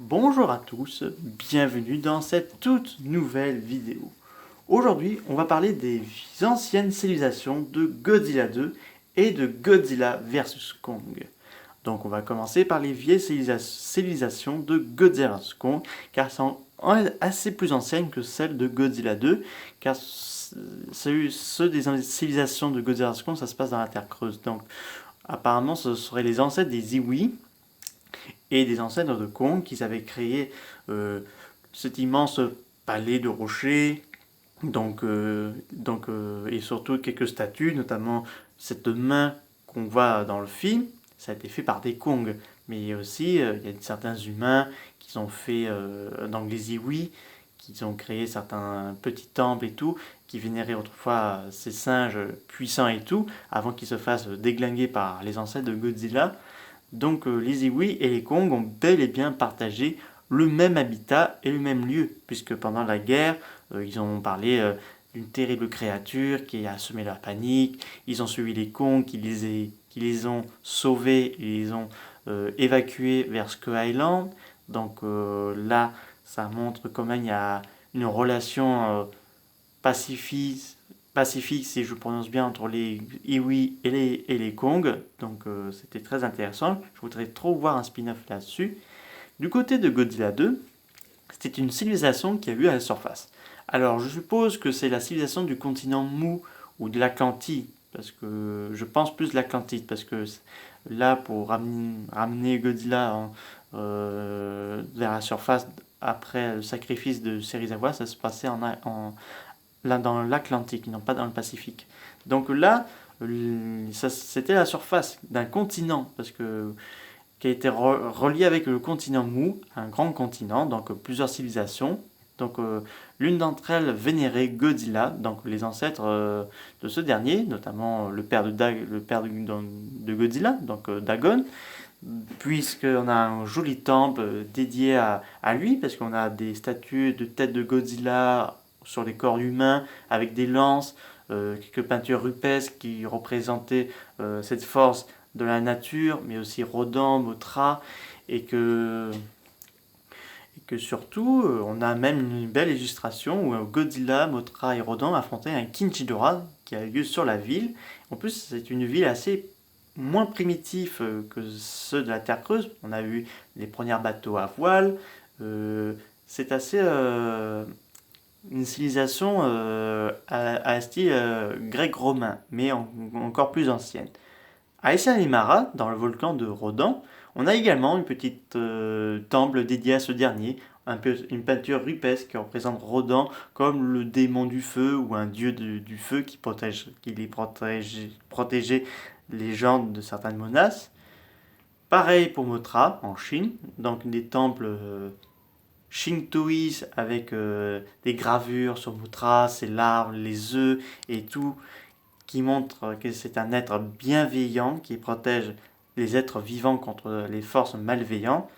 Bonjour à tous, bienvenue dans cette toute nouvelle vidéo. Aujourd'hui, on va parler des anciennes civilisations de Godzilla 2 et de Godzilla vs Kong. Donc on va commencer par les vieilles civilisations de Godzilla vs Kong, car elles sont assez plus anciennes que celles de Godzilla 2, car ceux des civilisations de Godzilla vs Kong, ça se passe dans la Terre creuse. Donc apparemment, ce seraient les ancêtres des Iwis et des ancêtres de Kong qui avaient créé cet immense palais de rochers, et surtout quelques statues, notamment cette main qu'on voit dans le film, ça a été fait par des Kong. Mais aussi, il y a certains humains qui ont fait, dans les Iwis, qui ont créé certains petits temples et tout, qui vénéraient autrefois ces singes puissants et tout, avant qu'ils se fassent déglinguer par les ancêtres de Godzilla. Donc les Iwis et les Kong ont bel et bien partagé le même habitat et le même lieu, puisque pendant la guerre, ils ont parlé d'une terrible créature qui a semé la panique, ils ont suivi les Kong qui les ont sauvés et les ont évacués vers Skull Island. Donc là, ça montre comment il y a une relation pacifique, pacifique, si je prononce bien, entre les Iwi et les Kong. Donc c'était très intéressant. Je voudrais trop voir un spin-off là-dessus. Du côté de Godzilla 2, c'était une civilisation qui a eu à la surface. Alors je suppose que c'est la civilisation du continent mou ou de l'Atlantide, parce que je pense plus de l'Atlantide, parce que là, pour ramener Godzilla vers la surface après le sacrifice de Serizawa, ça se passait là dans l'Atlantique, non pas dans le Pacifique. Donc là, c'était la surface d'un continent, parce que qui a été relié avec le continent mou, un grand continent, donc plusieurs civilisations. Donc l'une d'entre elles vénérait Godzilla, donc les ancêtres de ce dernier, notamment le père de Godzilla, donc Dagon, puisqu'on a un joli temple dédié à lui, parce qu'on a des statues de tête de Godzilla sur les corps humains, avec des lances, quelques peintures rupestres qui représentaient cette force de la nature, mais aussi Rodan, Mothra, et que, et que surtout, on a même une belle illustration où Godzilla, Mothra et Rodan affrontaient un Kinchidora qui a lieu sur la ville. En plus, c'est une ville assez moins primitive que ceux de la Terre creuse. On a vu les premiers bateaux à voile. C'est assez une civilisation à style grec-romain, mais encore plus ancienne. À Essalimara, dans le volcan de Rodan, on a également une petite temple dédiée à ce dernier, une peinture rupestre qui représente Rodan comme le démon du feu ou un dieu du feu protégeait les gens de certaines menaces. Pareil pour Mothra en Chine, donc des temples shintoïstes avec des gravures sur Mothra, ses larves, les œufs et tout, qui montre que c'est un être bienveillant qui protège les êtres vivants contre les forces malveillantes.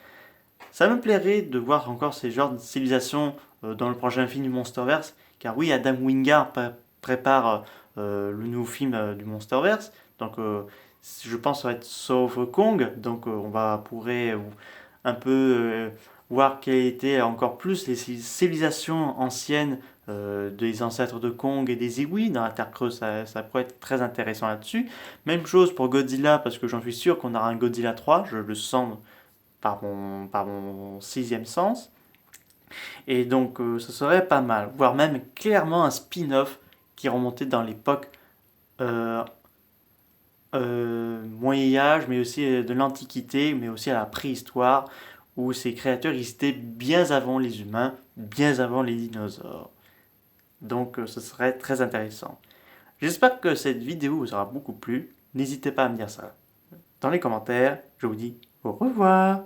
Ça me plairait de voir encore ces genres de civilisations dans le prochain film du Monsterverse, car oui, Adam Wingard prépare le nouveau film du Monsterverse, donc je pense que ça va être sauf Kong, donc pourrait un peu voir quelles étaient encore plus les civilisations anciennes des ancêtres de Kong et des Iwis dans la Terre creuse, ça pourrait être très intéressant là-dessus. Même chose pour Godzilla, parce que j'en suis sûr qu'on aura un Godzilla 3, je le sens par mon sixième sens. Et donc ce serait pas mal, voire même clairement un spin-off qui remontait dans l'époque euh, Moyen-Âge, mais aussi de l'Antiquité, mais aussi à la préhistoire, où ces créatures existaient bien avant les humains, bien avant les dinosaures. Donc ce serait très intéressant. J'espère que cette vidéo vous aura beaucoup plu. N'hésitez pas à me dire ça dans les commentaires. Je vous dis au revoir.